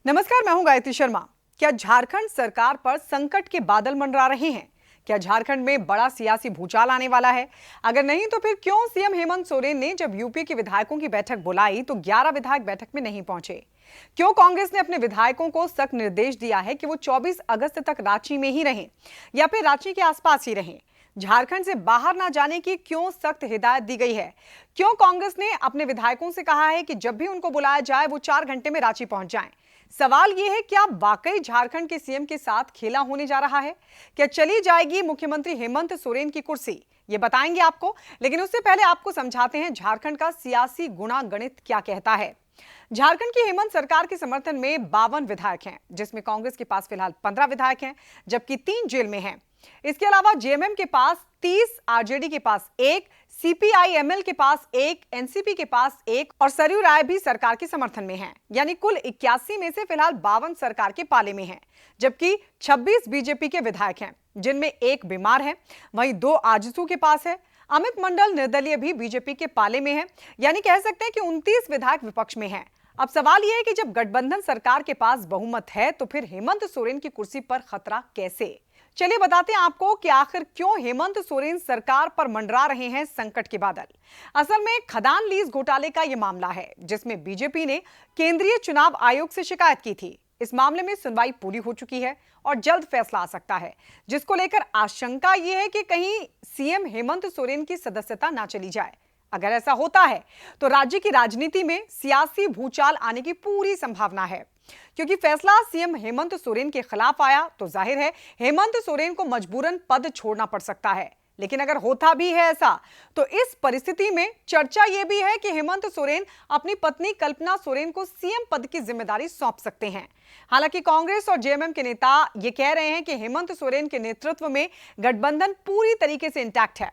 नमस्कार, मैं हूं गायत्री शर्मा। क्या झारखंड सरकार पर संकट के बादल मंडरा रहे हैं? क्या झारखंड में बड़ा सियासी भूचाल आने वाला है? अगर नहीं तो फिर क्यों सीएम हेमंत सोरेन ने जब यूपी के विधायकों की बैठक बुलाई तो 11 विधायक बैठक में नहीं पहुंचे? क्यों कांग्रेस ने अपने विधायकों को सख्त निर्देश दिया है कि वो 24 अगस्त तक रांची में ही रहें या फिर रांची के आसपास ही रहें? झारखंड से बाहर ना जाने की क्यों सख्त हिदायत दी गई है? क्यों कांग्रेस ने अपने विधायकों से कहा है कि जब भी उनको बुलाया जाए वो 4 घंटे में रांची पहुंच जाएं? सवाल यह है, क्या वाकई झारखंड के सीएम के साथ खेला होने जा रहा है? क्या चली जाएगी मुख्यमंत्री हेमंत सोरेन की कुर्सी? ये बताएंगे आपको, लेकिन उससे पहले आपको समझाते हैं झारखंड का सियासी गुणा गणित क्या कहता है। झारखंड की हेमंत सरकार के समर्थन में 52 विधायक हैं, जिसमें कांग्रेस के पास फिलहाल 15 विधायक हैं, जबकि 3 जेल में हैं। इसके अलावा जेएमएम के पास 30, आरजेडी के पास 1, सीपीआईएमएल के पास 1, एनसीपी के पास 1 और सरयू राय भी सरकार के समर्थन में हैं। यानी कुल 81 में से फिलहाल 52 सरकार के पाले में हैं, जबकि 26 बीजेपी के विधायक हैं, जिनमें 1 बीमार है। वहीं 2 आजसू के पास है। अमित मंडल निर्दलीय भी बीजेपी के पाले में है। यानी कह सकते हैं कि 29 विधायक विपक्ष में हैं। अब सवाल यह है कि जब गठबंधन सरकार के पास बहुमत है तो फिर हेमंत सोरेन की कुर्सी पर खतरा कैसे? चलिए बताते हैं आपको कि आखिर क्यों हेमंत सोरेन सरकार पर मंडरा रहे हैं संकट के बादल। असल में खदान लीज घोटाले का यह मामला है, जिसमें बीजेपी ने केंद्रीय चुनाव आयोग से शिकायत की थी। इस मामले में सुनवाई पूरी हो चुकी है और जल्द फैसला आ सकता है, जिसको लेकर आशंका यह है कि कहीं सीएम हेमंत सोरेन की सदस्यता ना चली जाए। अगर ऐसा होता है तो राज्य की राजनीति में सियासी भूचाल आने की पूरी संभावना है। क्योंकि फैसला सीएम हेमंत सोरेन के खिलाफ आया तो जाहिर है हेमंत सोरेन को मजबूरन पद छोड़ना पड़ सकता है। लेकिन अगर होता भी है ऐसा, तो इस परिस्थिति में चर्चा यह भी है कि हेमंत सोरेन अपनी पत्नी कल्पना सोरेन को सीएम पद की जिम्मेदारी सौंप सकते हैं। हालांकि कांग्रेस और जेएमएम के नेता यह कह रहे हैं कि हेमंत सोरेन के नेतृत्व में गठबंधन पूरी तरीके से इंटैक्ट है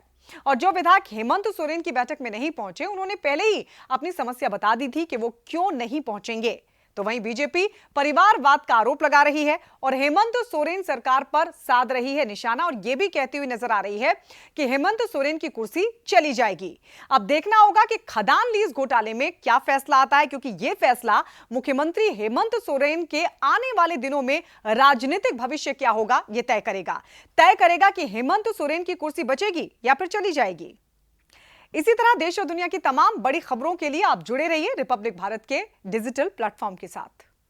और जो विधायक हेमंत सोरेन की बैठक में नहीं पहुंचे, उन्होंने पहले ही अपनी समस्या बता दी थी कि वो क्यों नहीं पहुंचेंगे। तो वहीं बीजेपी परिवारवाद का आरोप लगा रही है और हेमंत सोरेन सरकार पर साध रही है निशाना और यह भी कहती हुई नजर आ रही है कि हेमंत सोरेन की कुर्सी चली जाएगी। अब देखना होगा कि खदान लीज घोटाले में क्या फैसला आता है, क्योंकि यह फैसला मुख्यमंत्री हेमंत सोरेन के आने वाले दिनों में राजनीतिक भविष्य क्या होगा यह तय करेगा कि हेमंत सोरेन की कुर्सी बचेगी या फिर चली जाएगी। इसी तरह देश और दुनिया की तमाम बड़ी खबरों के लिए आप जुड़े रहिए रिपब्लिक भारत के डिजिटल प्लेटफॉर्म के साथ।